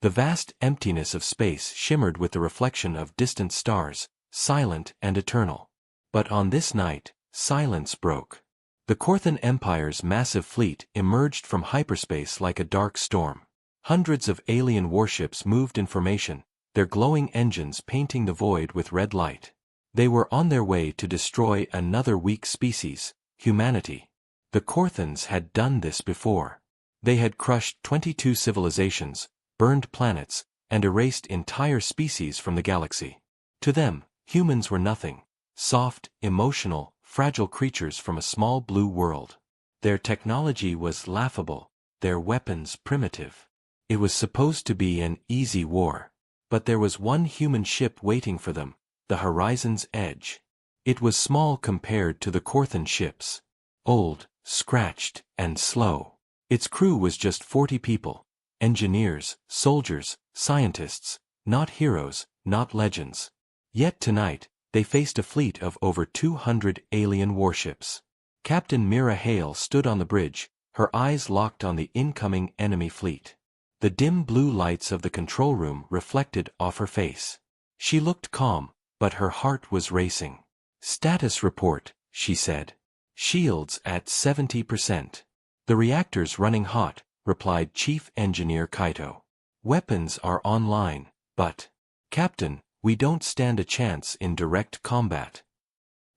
The vast emptiness of space shimmered with the reflection of distant stars, silent and eternal. But on this night, silence broke. The Korthan Empire's massive fleet emerged from hyperspace like a dark storm. Hundreds of alien warships moved in formation, their glowing engines painting the void with red light. They were on their way to destroy another weak species, humanity. The Korthans had done this before. They had crushed 22 civilizations, burned planets, and erased entire species from the galaxy. To them, humans were nothing, soft, emotional, fragile creatures from a small blue world. Their technology was laughable, their weapons primitive. It was supposed to be an easy war. But there was one human ship waiting for them, the Horizon's Edge. It was small compared to the Korthan ships. Old, scratched, and slow. Its crew was just 40 people. Engineers, soldiers, scientists, not heroes, not legends. Yet tonight, they faced a fleet of over 200 alien warships. Captain Mira Hale stood on the bridge, her eyes locked on the incoming enemy fleet. The dim blue lights of the control room reflected off her face. She looked calm, but her heart was racing. "Status report," she said. "Shields at 70%. The reactor's running hot," replied Chief Engineer Kaito. "Weapons are online, but, Captain, we don't stand a chance in direct combat."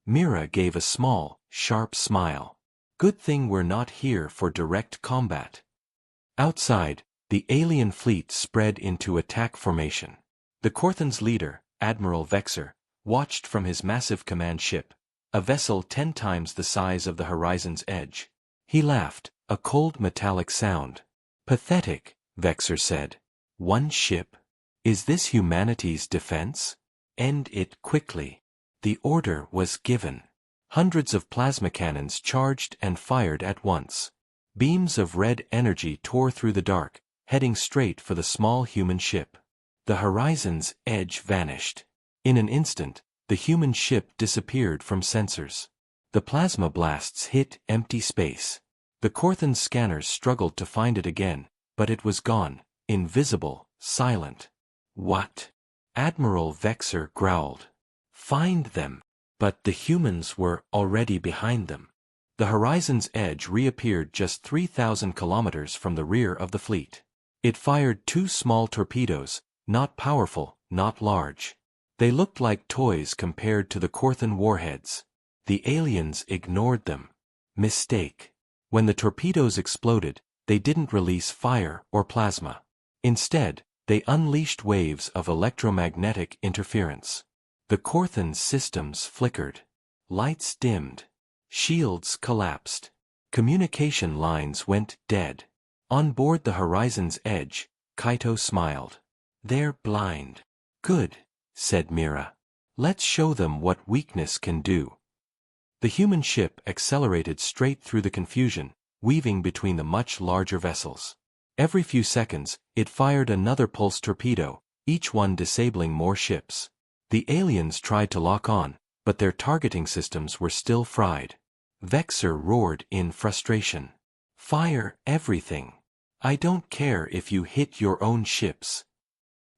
Mira gave a small, sharp smile. "Good thing we're not here for direct combat." Outside, the alien fleet spread into attack formation. The Korthan's leader, Admiral Vexer, watched from his massive command ship, a vessel 10 times the size of the Horizon's Edge. He laughed, a cold metallic sound. "Pathetic," Vexer said. "One ship? Is this humanity's defense? End it quickly." The order was given. Hundreds of plasma cannons charged and fired at once. Beams of red energy tore through the dark, heading straight for the small human ship. The Horizon's Edge vanished. In an instant, the human ship disappeared from sensors. The plasma blasts hit empty space. The Korthan scanners struggled to find it again, but it was gone, invisible, silent. "What?" Admiral Vexer growled. "Find them." But the humans were already behind them. The Horizon's Edge reappeared just 3,000 kilometers from the rear of the fleet. It fired 2 small torpedoes, not powerful, not large. They looked like toys compared to the Korthan warheads. The aliens ignored them. Mistake. When the torpedoes exploded, they didn't release fire or plasma. Instead, they unleashed waves of electromagnetic interference. The Korthan systems flickered. Lights dimmed. Shields collapsed. Communication lines went dead. On board the Horizon's Edge, Kaito smiled. "They're blind." "Good," said Mira. "Let's show them what weakness can do." The human ship accelerated straight through the confusion, weaving between the much larger vessels. Every few seconds, it fired another pulse torpedo, each one disabling more ships. The aliens tried to lock on, but their targeting systems were still fried. Vexer roared in frustration. "Fire everything. I don't care if you hit your own ships."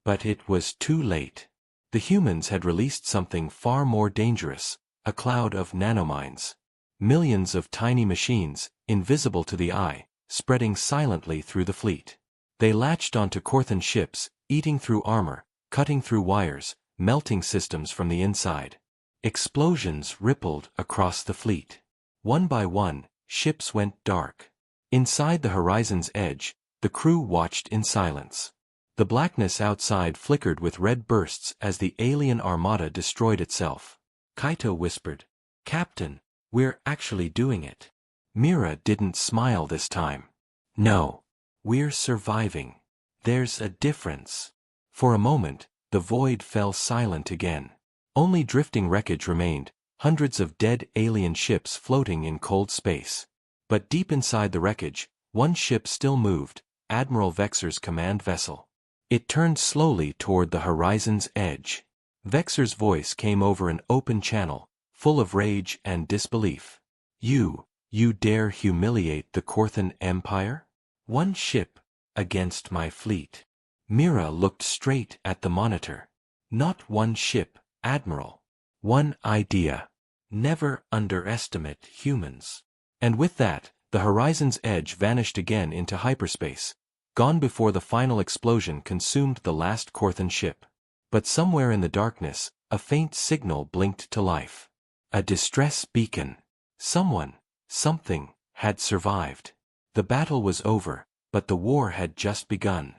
But it was too late. The humans had released something far more dangerous, a cloud of nanomines. Millions of tiny machines, invisible to the eye, spreading silently through the fleet. They latched onto Korthan ships, eating through armor, cutting through wires, melting systems from the inside. Explosions rippled across the fleet. One by one, ships went dark. Inside the Horizon's Edge, the crew watched in silence. The blackness outside flickered with red bursts as the alien armada destroyed itself. Kaito whispered, "Captain, we're actually doing it." Mira didn't smile this time. "No. We're surviving. There's a difference." For a moment, the void fell silent again. Only drifting wreckage remained, hundreds of dead alien ships floating in cold space. But deep inside the wreckage, one ship still moved, Admiral Vexer's command vessel. It turned slowly toward the Horizon's Edge. Vexer's voice came over an open channel, full of rage and disbelief. You dare humiliate the Korthan Empire? One ship, against my fleet." Mira looked straight at the monitor. Not one ship, Admiral. One idea. Never underestimate humans. And with that, the Horizon's Edge vanished again into hyperspace, gone before the final explosion consumed the last Corthan ship. But somewhere in the darkness, a faint signal blinked to life. A distress beacon. Someone, something, had survived. The battle was over, but the war had just begun.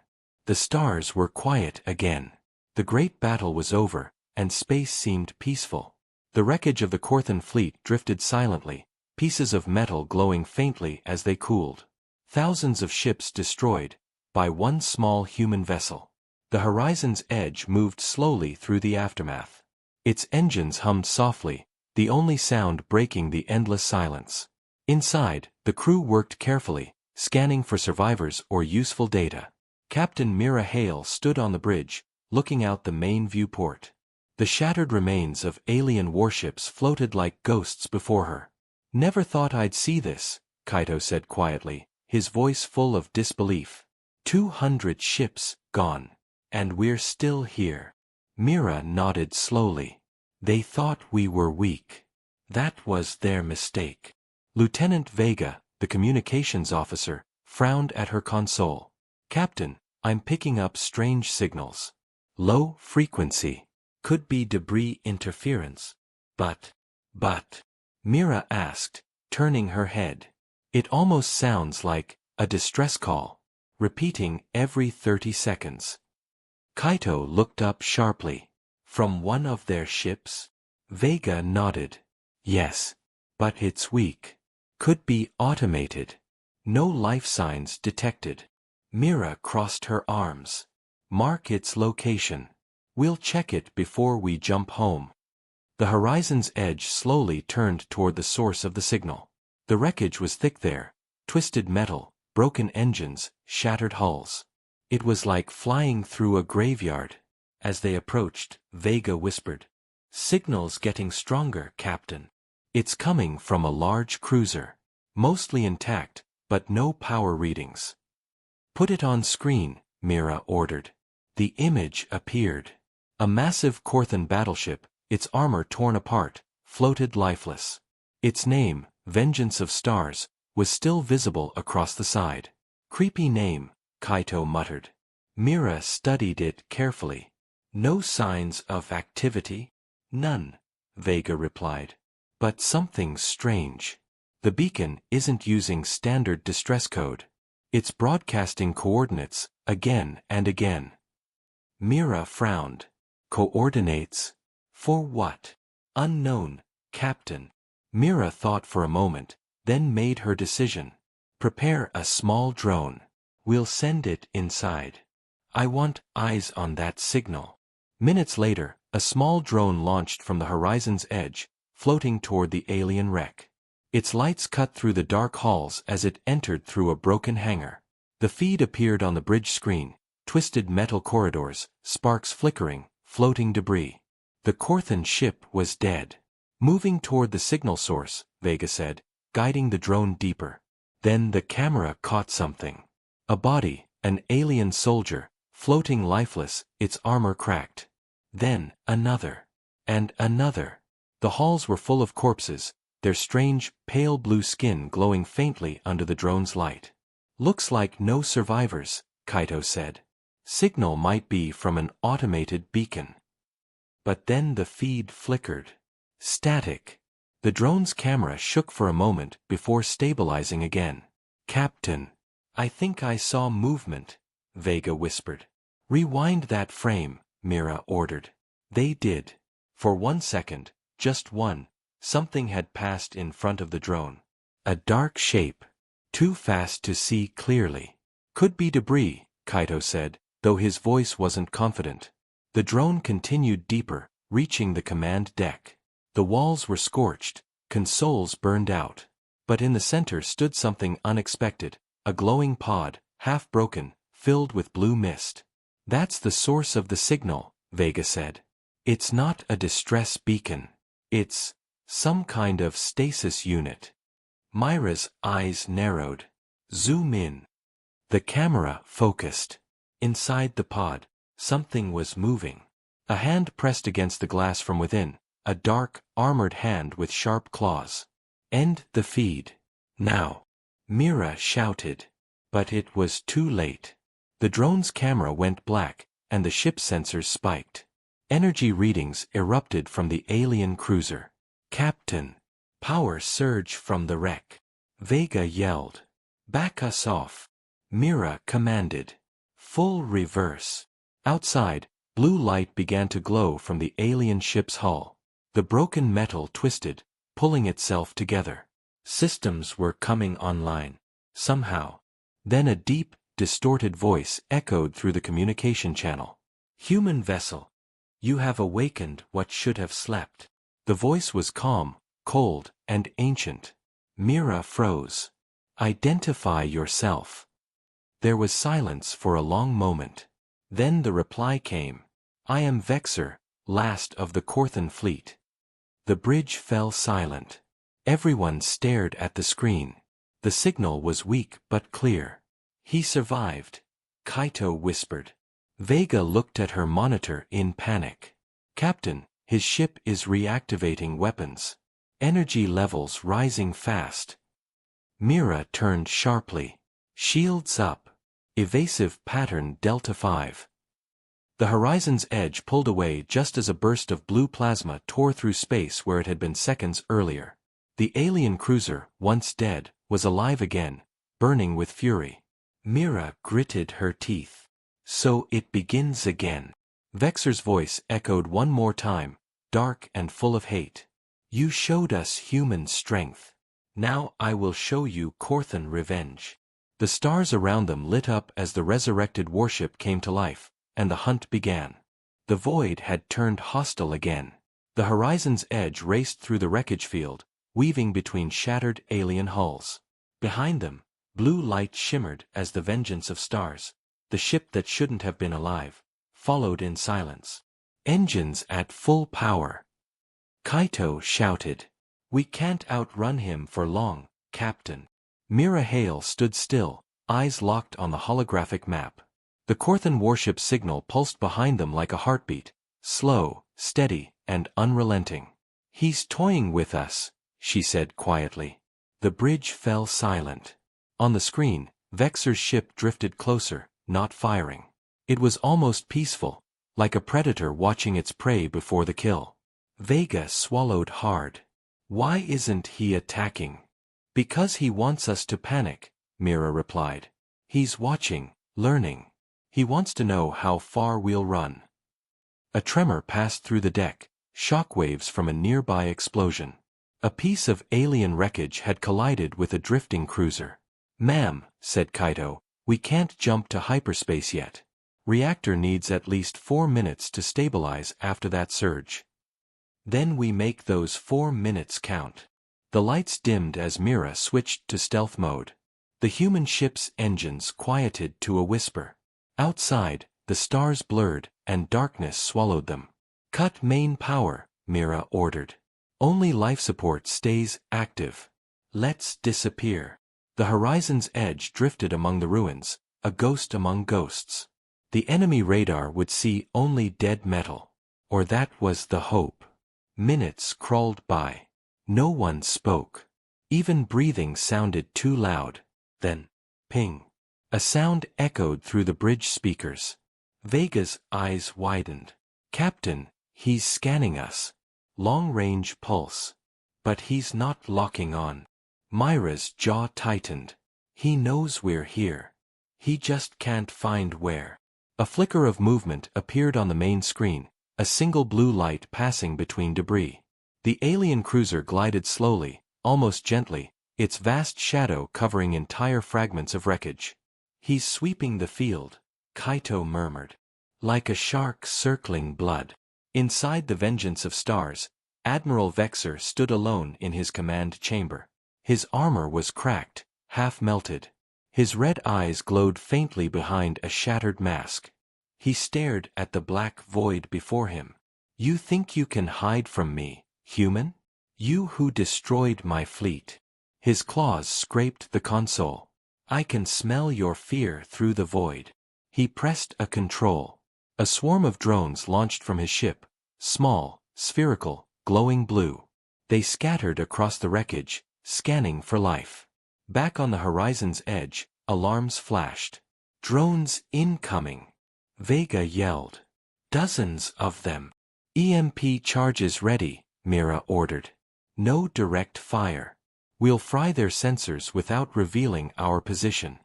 The stars were quiet again. The great battle was over, and space seemed peaceful. The wreckage of the Corthan fleet drifted silently, pieces of metal glowing faintly as they cooled. Thousands of ships destroyed, by one small human vessel. The Horizon's Edge moved slowly through the aftermath. Its engines hummed softly, the only sound breaking the endless silence. Inside, the crew worked carefully, scanning for survivors or useful data. Captain Mira Hale stood on the bridge, looking out the main viewport. The shattered remains of alien warships floated like ghosts before her. "Never thought I'd see this," Kaito said quietly, his voice full of disbelief. 200 ships gone. And we're still here. Mira nodded slowly. They thought we were weak. That was their mistake. Lieutenant Vega, the communications officer, frowned at her console. "Captain, I'm picking up strange signals. Low frequency. Could be debris interference. But, Mira asked, turning her head. "It almost sounds like a distress call, repeating every 30 seconds. Kaito looked up sharply. "From one of their ships?" Vega nodded. "Yes. But it's weak. Could be automated. No life signs detected." Mira crossed her arms. "Mark its location. We'll check it before we jump home." The Horizon's Edge slowly turned toward the source of the signal. The wreckage was thick there, twisted metal, broken engines, shattered hulls. It was like flying through a graveyard. As they approached, Vega whispered, "Signal's getting stronger, Captain. It's coming from a large cruiser. Mostly intact, but no power readings." "Put it on screen," Mira ordered. The image appeared. A massive Corthan battleship, its armor torn apart, floated lifeless. Its name, Vengeance of Stars, was still visible across the side. "Creepy name," Kaito muttered. Mira studied it carefully. "No signs of activity?" "None," Vega replied. "But something's strange. The beacon isn't using standard distress code. It's broadcasting coordinates, again and again." Mira frowned. "Coordinates? For what?" "Unknown, Captain." Mira thought for a moment, then made her decision. "Prepare a small drone. We'll send it inside. I want eyes on that signal." Minutes later, a small drone launched from the Horizon's Edge, floating toward the alien wreck. Its lights cut through the dark halls as it entered through a broken hangar. The feed appeared on the bridge screen, twisted metal corridors, sparks flickering, floating debris. The Corthan ship was dead. "Moving toward the signal source," Vega said, guiding the drone deeper. Then the camera caught something. A body, an alien soldier, floating lifeless, its armor cracked. Then, another. And another. The halls were full of corpses, their strange, pale blue skin glowing faintly under the drone's light. "Looks like no survivors," Kaito said. "Signal might be from an automated beacon." But then the feed flickered. Static. The drone's camera shook for a moment before stabilizing again. "Captain, I think I saw movement," Vega whispered. "Rewind that frame," Mira ordered. They did. For 1 second, just one, something had passed in front of the drone. A dark shape. Too fast to see clearly. "Could be debris," Kaito said, though his voice wasn't confident. The drone continued deeper, reaching the command deck. The walls were scorched, consoles burned out. But in the center stood something unexpected, a glowing pod, half broken, filled with blue mist. "That's the source of the signal," Vega said. "It's not a distress beacon. It's some kind of stasis unit." Myra's eyes narrowed. "Zoom in." The camera focused. Inside the pod, something was moving. A hand pressed against the glass from within, a dark, armored hand with sharp claws. "End the feed. Now!" Mira shouted. But it was too late. The drone's camera went black, and the ship's sensors spiked. Energy readings erupted from the alien cruiser. "Captain!" Power surged from the wreck. Vega yelled. "Back us off!" Mira commanded. "Full reverse." Outside, blue light began to glow from the alien ship's hull. The broken metal twisted, pulling itself together. Systems were coming online. Somehow. Then a deep, distorted voice echoed through the communication channel. "Human vessel. You have awakened what should have slept." The voice was calm, cold, and ancient. Mira froze. "Identify yourself." There was silence for a long moment. Then the reply came. "I am Vexor, last of the Corthan fleet." The bridge fell silent. Everyone stared at the screen. The signal was weak but clear. "He survived," Kaito whispered. Vega looked at her monitor in panic. "Captain, his ship is reactivating weapons. Energy levels rising fast." Mira turned sharply. "Shields up. Evasive pattern Delta 5. The horizon's edge pulled away just as a burst of blue plasma tore through space where it had been seconds earlier. The alien cruiser, once dead, was alive again, burning with fury. Mira gritted her teeth. "So it begins again." Vexor's voice echoed one more time, dark and full of hate. "You showed us human strength. Now I will show you Corthan revenge." The stars around them lit up as the resurrected warship came to life, and the hunt began. The void had turned hostile again. The horizon's edge raced through the wreckage field, weaving between shattered alien hulls. Behind them, blue light shimmered as the vengeance of stars. The ship that shouldn't have been alive followed in silence. "Engines at full power," Kaito shouted. "We can't outrun him for long, Captain." Mira Hale stood still, eyes locked on the holographic map. The Corthan warship's signal pulsed behind them like a heartbeat, slow, steady, and unrelenting. "He's toying with us," she said quietly. The bridge fell silent. On the screen, Vexor's ship drifted closer, not firing. It was almost peaceful, like a predator watching its prey before the kill. Vega swallowed hard. "Why isn't he attacking?" "Because he wants us to panic," Mira replied. "He's watching, learning. He wants to know how far we'll run." A tremor passed through the deck, shockwaves from a nearby explosion. A piece of alien wreckage had collided with a drifting cruiser. "Ma'am," said Kaito, "we can't jump to hyperspace yet. Reactor needs at least 4 minutes to stabilize after that surge." "Then we make those 4 minutes count." The lights dimmed as Mira switched to stealth mode. The human ship's engines quieted to a whisper. Outside, the stars blurred, and darkness swallowed them. "Cut main power," Mira ordered. "Only life support stays active. Let's disappear." The horizon's edge drifted among the ruins, a ghost among ghosts. The enemy radar would see only dead metal. Or that was the hope. Minutes crawled by. No one spoke. Even breathing sounded too loud. Then, ping. A sound echoed through the bridge speakers. Vega's eyes widened. "Captain, he's scanning us. Long-range pulse. But he's not locking on." Myra's jaw tightened. "He knows we're here. He just can't find where." A flicker of movement appeared on the main screen, a single blue light passing between debris. The alien cruiser glided slowly, almost gently, its vast shadow covering entire fragments of wreckage. "He's sweeping the field," Kaito murmured. "Like a shark circling blood." Inside the vengeance of stars, Admiral Vexor stood alone in his command chamber. His armor was cracked, half melted. His red eyes glowed faintly behind a shattered mask. He stared at the black void before him. "You think you can hide from me, human? You who destroyed my fleet." His claws scraped the console. "I can smell your fear through the void." He pressed a control. A swarm of drones launched from his ship, small, spherical, glowing blue. They scattered across the wreckage, scanning for life. Back on the horizon's edge, alarms flashed. "Drones incoming!" Vega yelled. "Dozens of them." "EMP charges ready," Mira ordered. "No direct fire. We'll fry their sensors without revealing our position."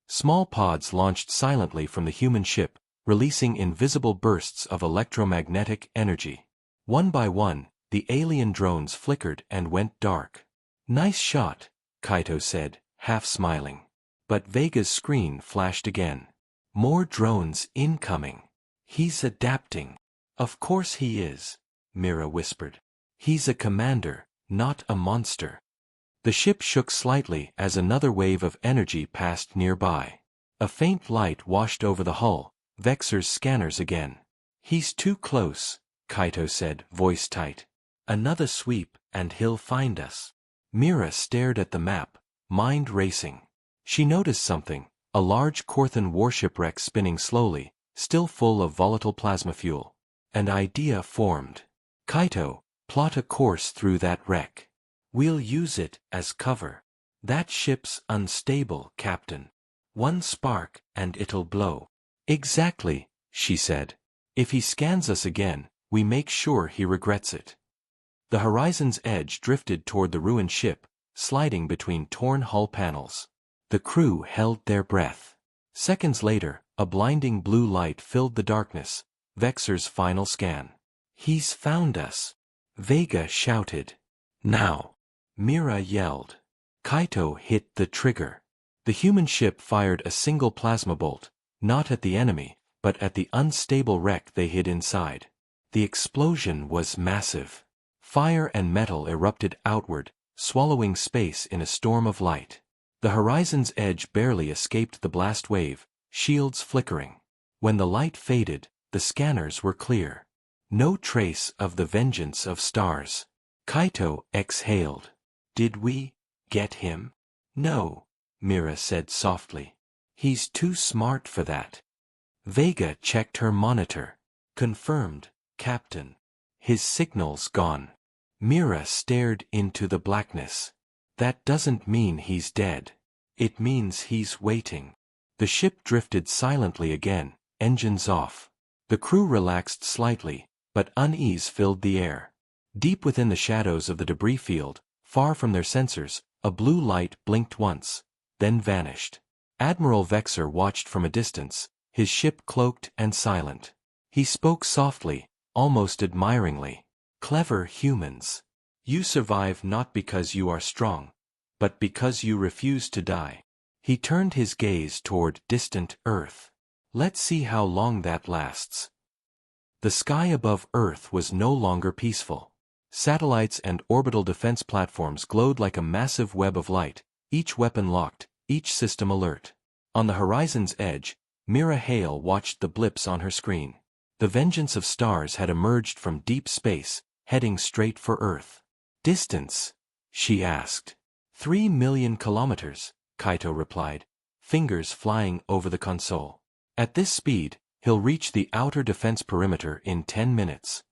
Small pods launched silently from the human ship, releasing invisible bursts of electromagnetic energy. One by one, the alien drones flickered and went dark. "Nice shot," Kaito said, half smiling. But Vega's screen flashed again. "More drones incoming." "He's adapting." "Of course he is," Mira whispered. "He's a commander, not a monster." The ship shook slightly as another wave of energy passed nearby. A faint light washed over the hull, Vexor's scanners again. "He's too close," Kaito said, voice tight. "Another sweep, and he'll find us." Mira stared at the map, mind racing. She noticed something, a large Korthan warship wreck spinning slowly, still full of volatile plasma fuel. An idea formed. "Kaito, plot a course through that wreck. We'll use it as cover." "That ship's unstable, Captain. One spark, and it'll blow." "Exactly," she said. "If he scans us again, we make sure he regrets it." The horizon's edge drifted toward the ruined ship, sliding between torn hull panels. The crew held their breath. Seconds later, a blinding blue light filled the darkness, Vexor's final scan. "He's found us," Vega shouted. "Now!" Mira yelled. Kaito hit the trigger. The human ship fired a single plasma bolt, not at the enemy, but at the unstable wreck they hid inside. The explosion was massive. Fire and metal erupted outward, swallowing space in a storm of light. The horizon's edge barely escaped the blast wave, shields flickering. When the light faded, the scanners were clear. No trace of the vengeance of stars. Kaito exhaled. "Did we get him?" "No," Mira said softly. "He's too smart for that." Vega checked her monitor. "Confirmed, Captain. His signal's gone." Mira stared into the blackness. "That doesn't mean he's dead. It means he's waiting." The ship drifted silently again, engines off. The crew relaxed slightly, but unease filled the air. Deep within the shadows of the debris field, far from their sensors, a blue light blinked once, then vanished. Admiral Vexor watched from a distance, his ship cloaked and silent. He spoke softly, almost admiringly. "Clever humans. You survive not because you are strong, but because you refuse to die." He turned his gaze toward distant Earth. "Let's see how long that lasts." The sky above Earth was no longer peaceful. Satellites and orbital defense platforms glowed like a massive web of light, each weapon locked, each system alert. On the horizon's edge, Mira Hale watched the blips on her screen. The vengeance of stars had emerged from deep space, heading straight for Earth. "Distance?" she asked. 3 million kilometers, Kaito replied, fingers flying over the console. "At this speed, he'll reach the outer defense perimeter in 10 minutes.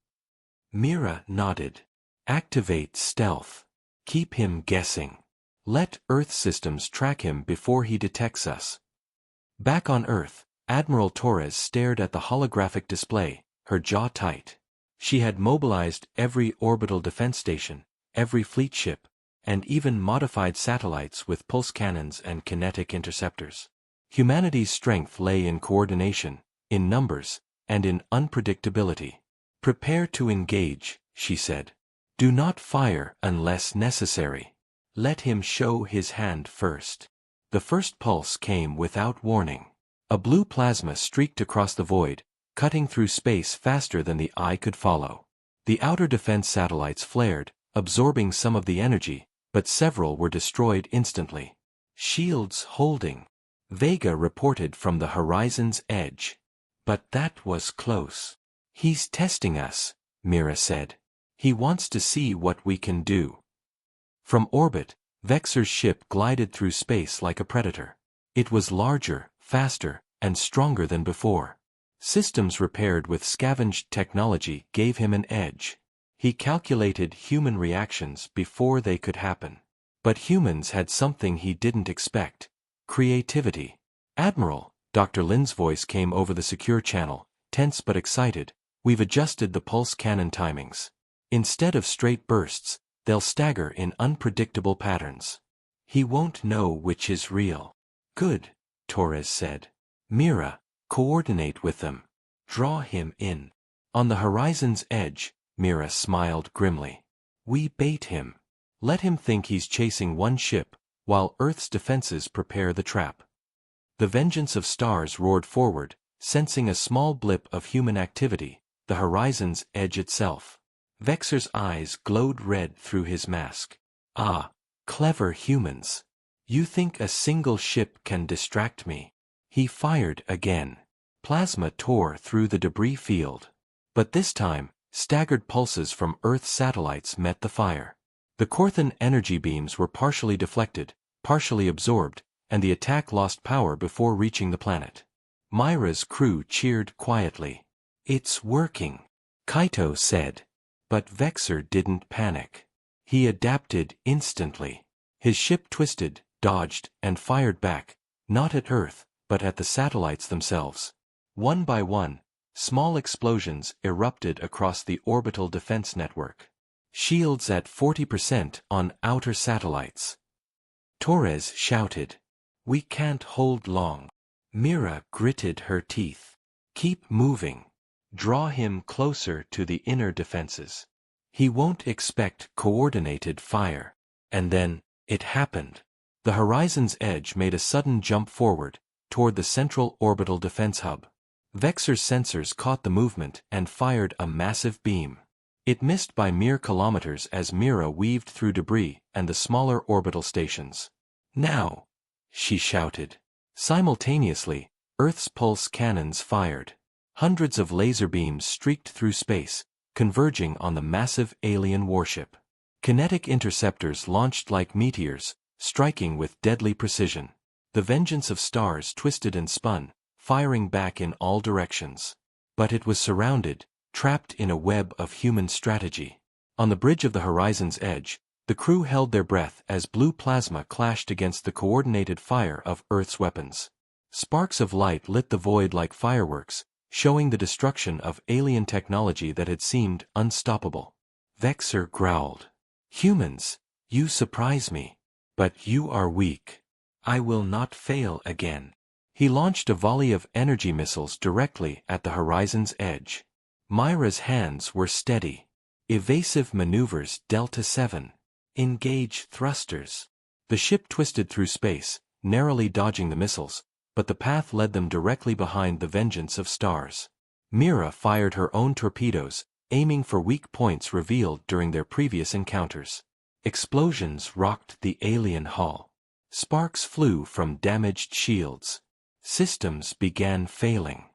Mira nodded. "Activate stealth. Keep him guessing. Let Earth systems track him before he detects us." Back on Earth, Admiral Torres stared at the holographic display, her jaw tight. She had mobilized every orbital defense station, every fleet ship, and even modified satellites with pulse cannons and kinetic interceptors. Humanity's strength lay in coordination, in numbers, and in unpredictability. "Prepare to engage," she said. "Do not fire unless necessary. Let him show his hand first." The first pulse came without warning. A blue plasma streaked across the void, cutting through space faster than the eye could follow. The outer defense satellites flared, absorbing some of the energy, but several were destroyed instantly. "Shields holding," Vega reported from the horizon's edge. "But that was close." "He's testing us," Mira said. "He wants to see what we can do." From orbit, Vexor's ship glided through space like a predator. It was larger, faster, and stronger than before. Systems repaired with scavenged technology gave him an edge. He calculated human reactions before they could happen. But humans had something he didn't expect: creativity. "Admiral," Dr. Lin's voice came over the secure channel, tense but excited, "we've adjusted the pulse cannon timings. Instead of straight bursts, they'll stagger in unpredictable patterns. He won't know which is real." "Good," Torres said. "Mira, coordinate with them. Draw him in." On the horizon's edge, Mira smiled grimly. "We bait him. Let him think he's chasing one ship, while Earth's defenses prepare the trap." The Vengeance of Stars roared forward, sensing a small blip of human activity, the horizon's edge itself. Vexor's eyes glowed red through his mask. "Ah, clever humans. You think a single ship can distract me?" He fired again. Plasma tore through the debris field. But this time, staggered pulses from Earth's satellites met the fire. The Corthan energy beams were partially deflected, partially absorbed, and the attack lost power before reaching the planet. Myra's crew cheered quietly. "It's working," Kaito said. But Vexor didn't panic. He adapted instantly. His ship twisted, dodged, and fired back, not at Earth, but at the satellites themselves. One by one, small explosions erupted across the orbital defense network. "Shields at 40% on outer satellites," Torres shouted. "We can't hold long." Mira gritted her teeth. "Keep moving. Draw him closer to the inner defenses. He won't expect coordinated fire." And then, it happened. The horizon's edge made a sudden jump forward, toward the central orbital defense hub. Vexor's sensors caught the movement and fired a massive beam. It missed by mere kilometers as Mira weaved through debris and the smaller orbital stations. "Now!" she shouted. Simultaneously, Earth's pulse cannons fired. Hundreds of laser beams streaked through space, converging on the massive alien warship. Kinetic interceptors launched like meteors, striking with deadly precision. The Vengeance of Stars twisted and spun, firing back in all directions. But it was surrounded, trapped in a web of human strategy. On the bridge of the horizon's edge, the crew held their breath as blue plasma clashed against the coordinated fire of Earth's weapons. Sparks of light lit the void like fireworks, showing the destruction of alien technology that had seemed unstoppable. Vexor growled. "Humans, you surprise me. But you are weak. I will not fail again." He launched a volley of energy missiles directly at the horizon's edge. Myra's hands were steady. Evasive maneuvers Delta 7. Engage thrusters. The ship twisted through space, narrowly dodging the missiles, but the path led them directly behind the Vengeance of Stars. Mira fired her own torpedoes, aiming for weak points revealed during their previous encounters. Explosions rocked the alien hull. Sparks flew from damaged shields. Systems began failing.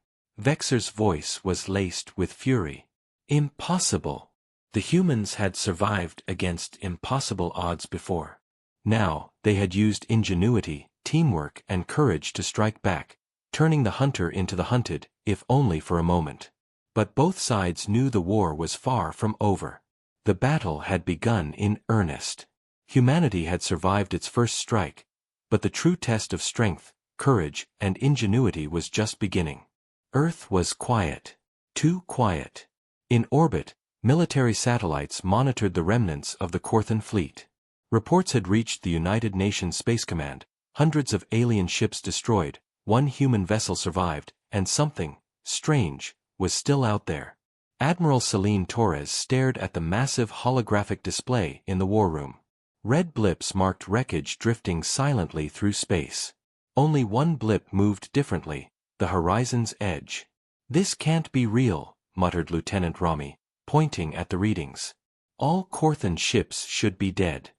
Vexor's voice was laced with fury. Impossible. The humans had survived against impossible odds before. Now, they had used ingenuity, teamwork, and courage to strike back, turning the hunter into the hunted, if only for a moment. But both sides knew the war was far from over. The battle had begun in earnest. Humanity had survived its first strike, but the true test of strength, courage, and ingenuity was just beginning. Earth was quiet. Too quiet. In orbit, military satellites monitored the remnants of the Corthan fleet. Reports had reached the United Nations Space Command, hundreds of alien ships destroyed, one human vessel survived, and something strange was still out there. Admiral Celine Torres stared at the massive holographic display in the war room. Red blips marked wreckage drifting silently through space. Only one blip moved differently, the horizon's edge. "This can't be real," muttered Lieutenant Rami, pointing at the readings. "All Corthan ships should be dead."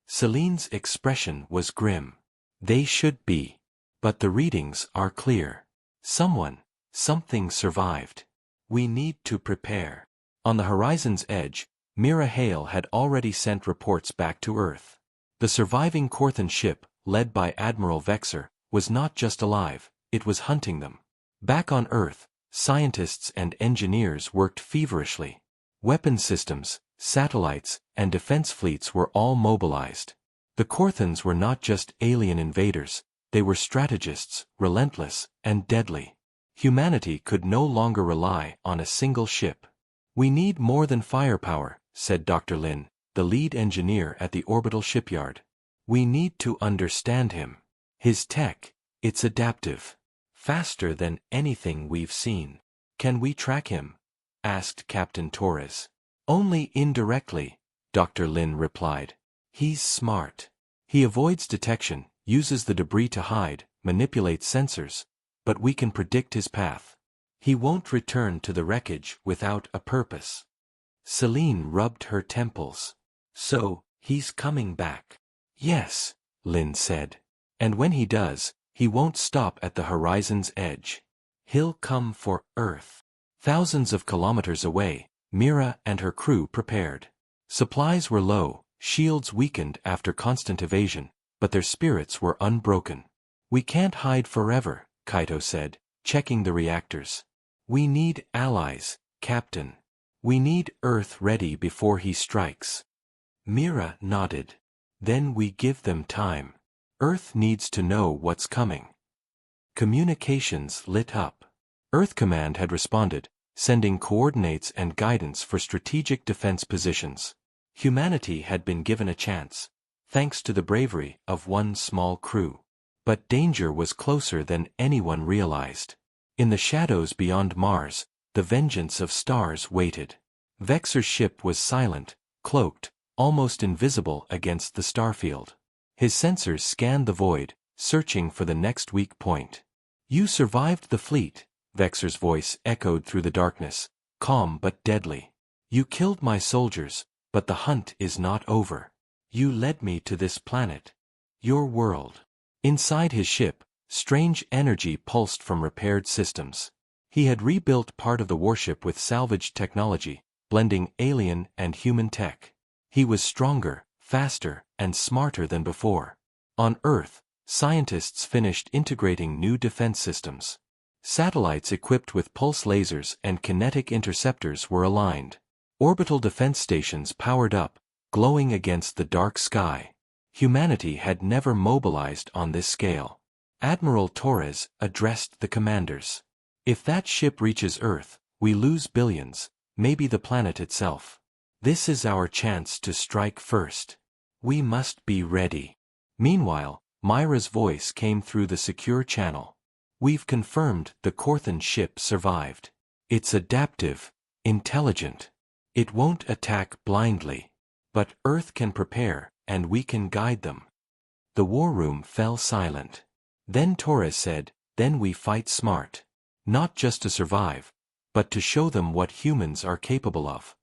Celine's expression was grim. "They should be. But the readings are clear. Something survived. We need to prepare." On the horizon's edge, Mira Hale had already sent reports back to Earth. The surviving Corthan ship, led by Admiral Vexor, was not just alive, it was hunting them. Back on Earth, scientists and engineers worked feverishly. Weapon systems, satellites, and defense fleets were all mobilized. The Korthans were not just alien invaders, they were strategists, relentless, and deadly. Humanity could no longer rely on a single ship. "We need more than firepower," said Dr. Lin, the lead engineer at the orbital shipyard. "We need to understand him. His tech, it's adaptive. Faster than anything we've seen." "Can we track him?" asked Captain Torres. "Only indirectly," Dr. Lin replied. "He's smart. He avoids detection, uses the debris to hide, manipulates sensors, but we can predict his path. He won't return to the wreckage without a purpose." Celine rubbed her temples. "So, he's coming back." "Yes," Lin said. "And when he does, he won't stop at the horizon's edge. He'll come for Earth." Thousands of kilometers away, Mira and her crew prepared. Supplies were low, shields weakened after constant evasion, but their spirits were unbroken. "We can't hide forever," Kaito said, checking the reactors. "We need allies, Captain. We need Earth ready before he strikes." Mira nodded. "Then we give them time. Earth needs to know what's coming." Communications lit up. Earth Command had responded, sending coordinates and guidance for strategic defense positions. Humanity had been given a chance, thanks to the bravery of one small crew. But danger was closer than anyone realized. In the shadows beyond Mars, the vengeance of stars waited. Vexor's ship was silent, cloaked, almost invisible against the starfield. His sensors scanned the void, searching for the next weak point. "You survived the fleet," Vexor's voice echoed through the darkness, calm but deadly. "You killed my soldiers, but the hunt is not over. You led me to this planet. Your world." Inside his ship, strange energy pulsed from repaired systems. He had rebuilt part of the warship with salvaged technology, blending alien and human tech. He was stronger, faster, and smarter than before. On Earth, scientists finished integrating new defense systems. Satellites equipped with pulse lasers and kinetic interceptors were aligned. Orbital defense stations powered up, glowing against the dark sky. Humanity had never mobilized on this scale. Admiral Torres addressed the commanders. "If that ship reaches Earth, we lose billions, maybe the planet itself. This is our chance to strike first. We must be ready." Meanwhile, Myra's voice came through the secure channel. "We've confirmed the Korthan ship survived. It's adaptive, intelligent. It won't attack blindly. But Earth can prepare, and we can guide them." The war room fell silent. Then Torres said, "Then we fight smart. Not just to survive, but to show them what humans are capable of."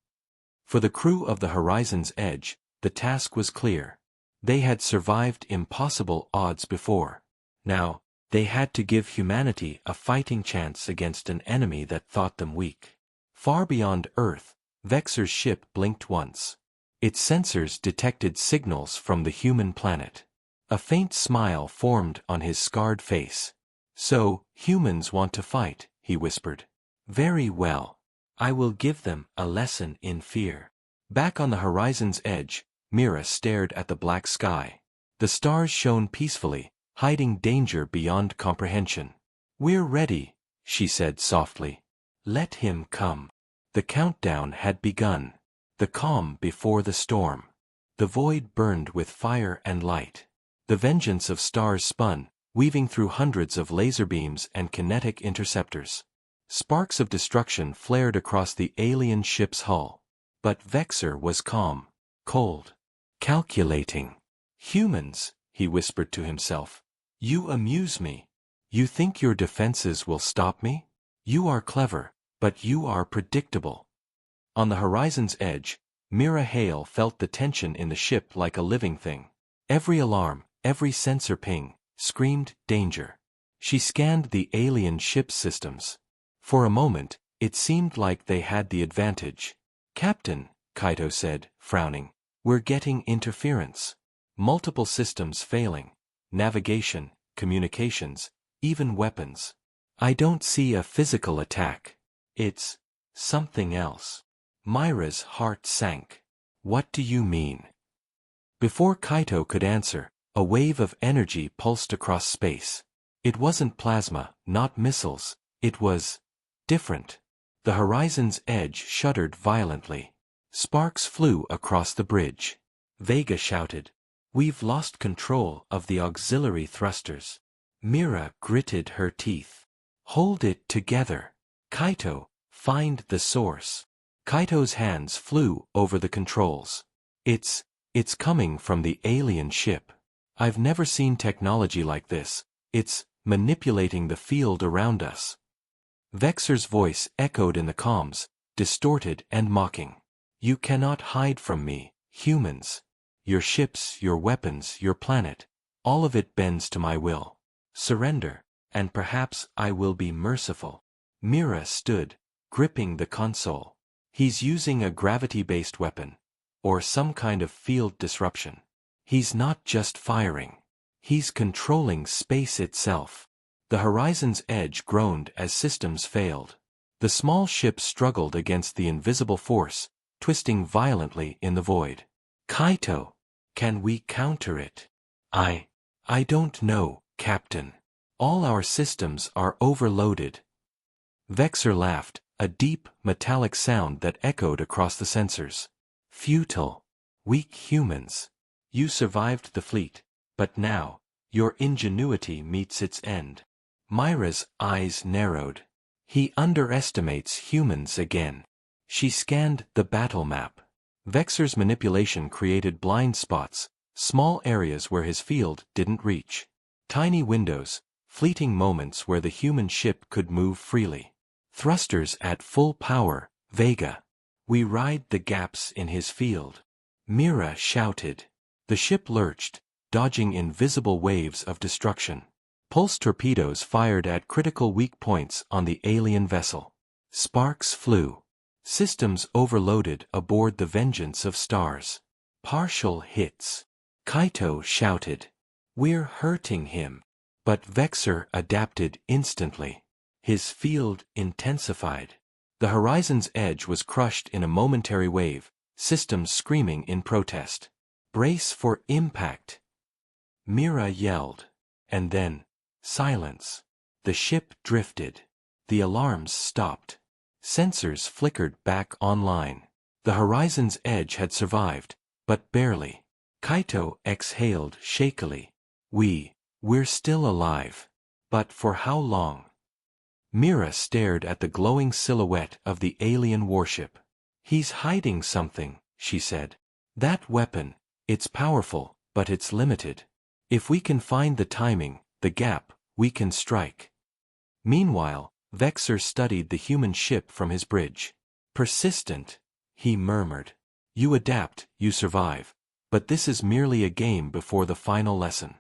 For the crew of the Horizon's Edge, the task was clear. They had survived impossible odds before. Now, they had to give humanity a fighting chance against an enemy that thought them weak. Far beyond Earth, Vexor's ship blinked once. Its sensors detected signals from the human planet. A faint smile formed on his scarred face. "So, humans want to fight," he whispered. "Very well. I will give them a lesson in fear." Back on the Horizon's Edge, Mira stared at the black sky. The stars shone peacefully, hiding danger beyond comprehension. "We're ready," she said softly. "Let him come." The countdown had begun. The calm before the storm. The void burned with fire and light. The vengeance of stars spun, weaving through hundreds of laser beams and kinetic interceptors. Sparks of destruction flared across the alien ship's hull. But Vexor was calm, cold, calculating. "Humans," he whispered to himself. "You amuse me. You think your defenses will stop me? You are clever, but you are predictable." On the Horizon's Edge, Mira Hale felt the tension in the ship like a living thing. Every alarm, every sensor ping, screamed danger. She scanned the alien ship's systems. For a moment, it seemed like they had the advantage. "Captain," Kaito said, frowning, "we're getting interference. Multiple systems failing. Navigation, communications, even weapons. I don't see a physical attack. It's something else. Myra's heart sank. What do you mean? Before Kaito could answer, a wave of energy pulsed across space. It wasn't plasma, not missiles. It was different. The horizon's edge shuddered violently. Sparks flew across the bridge. Vega shouted, "We've lost control of the auxiliary thrusters." Mira gritted her teeth. "Hold it together. Kaito, find the source." Kaito's hands flew over the controls. It's coming from the alien ship. I've never seen technology like this. It's manipulating the field around us. Vexor's voice echoed in the comms, distorted and mocking. "You cannot hide from me, humans. Your ships, your weapons, your planet, all of it bends to my will. Surrender, and perhaps I will be merciful." Mira stood, gripping the console. He's using a gravity-based weapon, or some kind of field disruption. He's not just firing. He's controlling space itself. The horizon's edge groaned as systems failed. The small ship struggled against the invisible force, twisting violently in the void. "Kaito, can we counter it?" I don't know, Captain. All our systems are overloaded." Vexor laughed, a deep, metallic sound that echoed across the sensors. "Futile. Weak humans. You survived the fleet, but now, your ingenuity meets its end." Myra's eyes narrowed. He underestimates humans again. She scanned the battle map. Vexor's manipulation created blind spots, small areas where his field didn't reach. Tiny windows, fleeting moments where the human ship could move freely. Thrusters at full power, Vega. We ride the gaps in his field. Mira shouted. The ship lurched, dodging invisible waves of destruction. Pulse torpedoes fired at critical weak points on the alien vessel. Sparks flew. Systems overloaded aboard the Vengeance of Stars. Partial hits. Kaito shouted. "We're hurting him." But Vexor adapted instantly. His field intensified. The horizon's edge was crushed in a momentary wave, systems screaming in protest. "Brace for impact!" Mira yelled. And then, silence. The ship drifted. The alarms stopped. Sensors flickered back online. The horizon's edge had survived, but barely. Kaito exhaled shakily. We're still alive. But for how long? Mira stared at the glowing silhouette of the alien warship. "He's hiding something," she said. "That weapon, it's powerful, but it's limited. If we can find the timing, the gap, we can strike." Meanwhile, Vexor studied the human ship from his bridge. "Persistent," he murmured. "You adapt, you survive. But this is merely a game before the final lesson."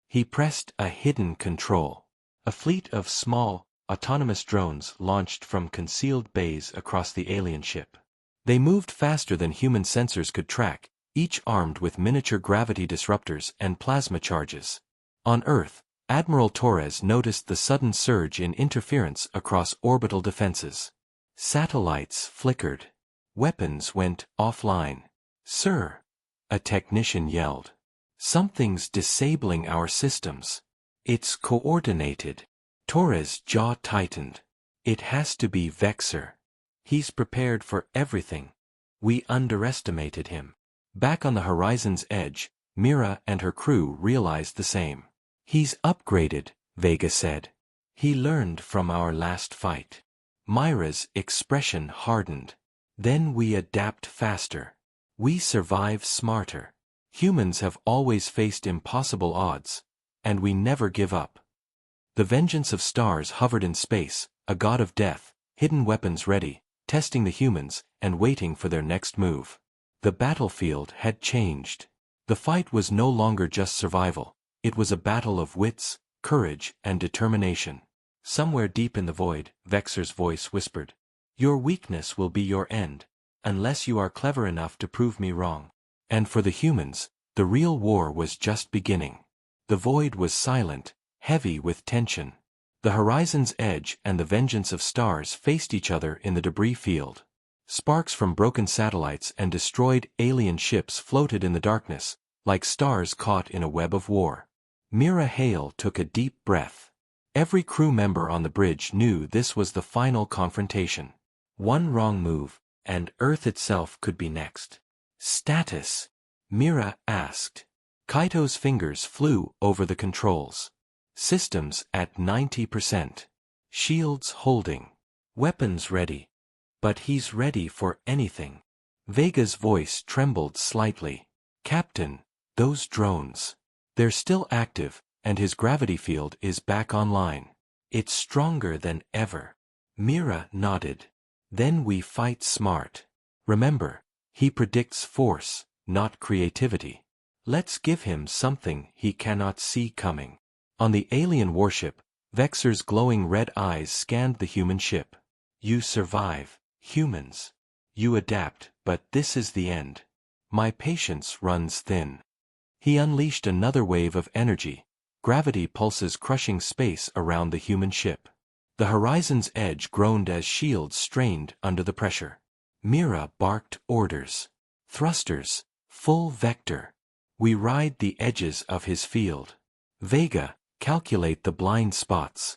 He pressed a hidden control. A fleet of small, autonomous drones launched from concealed bays across the alien ship. They moved faster than human sensors could track, each armed with miniature gravity disruptors and plasma charges. On Earth, Admiral Torres noticed the sudden surge in interference across orbital defenses. Satellites flickered. Weapons went offline. "Sir," a technician yelled. "Something's disabling our systems." "It's coordinated." Torres' jaw tightened. "It has to be Vexor. He's prepared for everything. We underestimated him." Back on the horizon's edge, Mira and her crew realized the same. "He's upgraded," Vega said. "He learned from our last fight." Myra's expression hardened. "Then we adapt faster. We survive smarter. Humans have always faced impossible odds, and we never give up." The Vengeance of Stars hovered in space, a god of death, hidden weapons ready, testing the humans, and waiting for their next move. The battlefield had changed. The fight was no longer just survival, it was a battle of wits, courage, and determination. Somewhere deep in the void, Vexor's voice whispered, "Your weakness will be your end, unless you are clever enough to prove me wrong." And for the humans, the real war was just beginning. The void was silent, heavy with tension. The horizon's edge and the vengeance of stars faced each other in the debris field. Sparks from broken satellites and destroyed alien ships floated in the darkness, like stars caught in a web of war. Mira Hale took a deep breath. Every crew member on the bridge knew this was the final confrontation. One wrong move, and Earth itself could be next. "Status?" Mira asked. Kaito's fingers flew over the controls. "Systems at 90%. Shields holding. Weapons ready. But he's ready for anything." Vega's voice trembled slightly. "Captain, those drones. They're still active, and his gravity field is back online. It's stronger than ever." Mira nodded. "Then we fight smart. Remember, he predicts force, not creativity. Let's give him something he cannot see coming." On the alien warship, Vexor's glowing red eyes scanned the human ship. "You survive, humans. You adapt, but this is the end. My patience runs thin." He unleashed another wave of energy, gravity pulses crushing space around the human ship. The horizon's edge groaned as shields strained under the pressure. Mira barked orders. "Thrusters, full vector. We ride the edges of his field. Vega, calculate the blind spots."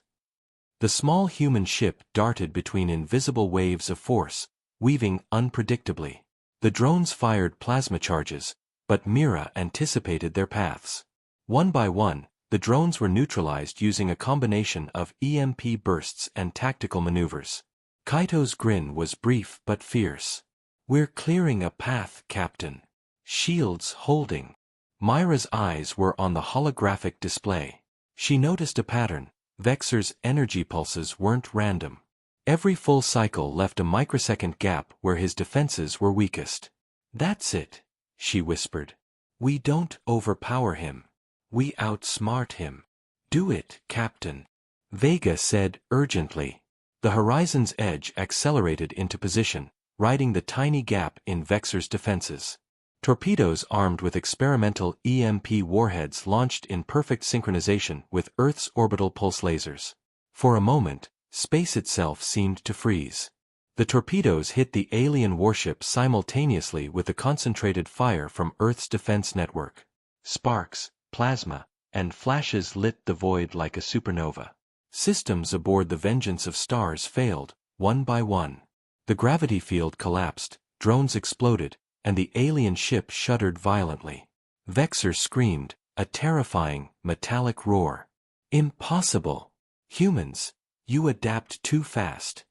The small human ship darted between invisible waves of force, weaving unpredictably. The drones fired plasma charges, but Mira anticipated their paths. One by one, the drones were neutralized using a combination of EMP bursts and tactical maneuvers. Kaito's grin was brief but fierce. "We're clearing a path, Captain. Shields holding." Myra's eyes were on the holographic display. She noticed a pattern. Vexor's energy pulses weren't random. Every full cycle left a microsecond gap where his defenses were weakest. "That's it," she whispered. "We don't overpower him. We outsmart him." "Do it, Captain," Vega said urgently. The horizon's edge accelerated into position, riding the tiny gap in Vexor's defenses. Torpedoes armed with experimental EMP warheads launched in perfect synchronization with Earth's orbital pulse lasers. For a moment, space itself seemed to freeze. The torpedoes hit the alien warship simultaneously with the concentrated fire from Earth's defense network. Sparks, plasma, and flashes lit the void like a supernova. Systems aboard the Vengeance of Stars failed, one by one. The gravity field collapsed, drones exploded, and the alien ship shuddered violently. Vexor screamed, a terrifying, metallic roar. "Impossible! Humans, you adapt too fast."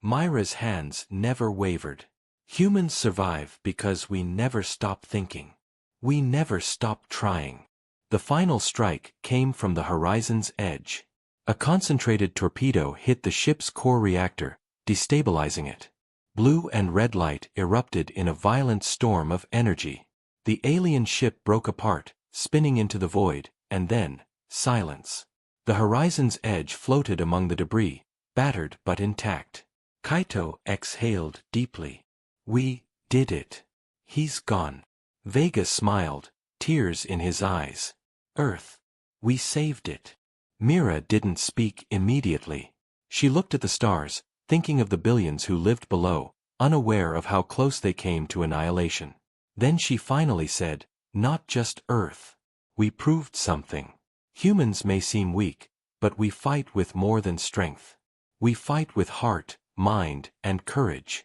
Myra's hands never wavered. "Humans survive because we never stop thinking. We never stop trying." The final strike came from the horizon's edge. A concentrated torpedo hit the ship's core reactor, destabilizing it. Blue and red light erupted in a violent storm of energy. The alien ship broke apart, spinning into the void, and then, silence. The horizon's edge floated among the debris, battered but intact. Kaito exhaled deeply. "We did it. He's gone." Vega smiled, tears in his eyes. "Earth. We saved it." Mira didn't speak immediately. She looked at the stars, thinking of the billions who lived below, unaware of how close they came to annihilation. Then she finally said, "Not just Earth. We proved something. Humans may seem weak, but we fight with more than strength. We fight with heart, mind, and courage."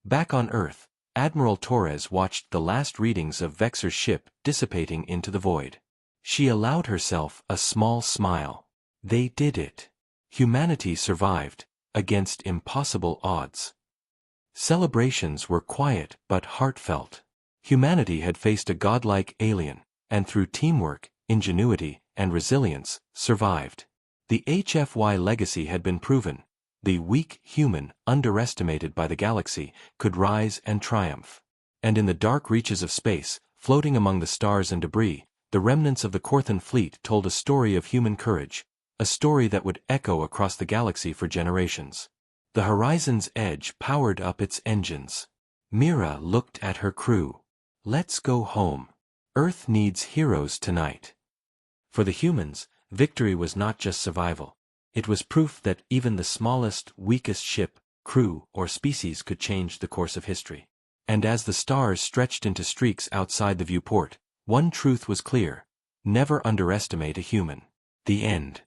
Back on Earth, Admiral Torres watched the last readings of Vexor's ship dissipating into the void. She allowed herself a small smile. They did it. Humanity survived, against impossible odds. Celebrations were quiet but heartfelt. Humanity had faced a godlike alien, and through teamwork, ingenuity, and resilience, survived. The HFY legacy had been proven. The weak human, underestimated by the galaxy, could rise and triumph. And in the dark reaches of space, floating among the stars and debris, the remnants of the Korthan fleet told a story of human courage, a story that would echo across the galaxy for generations. The horizon's edge powered up its engines. Mira looked at her crew. "Let's go home. Earth needs heroes tonight." For the humans, victory was not just survival. It was proof that even the smallest, weakest ship, crew, or species could change the course of history. And as the stars stretched into streaks outside the viewport, one truth was clear: never underestimate a human. The end.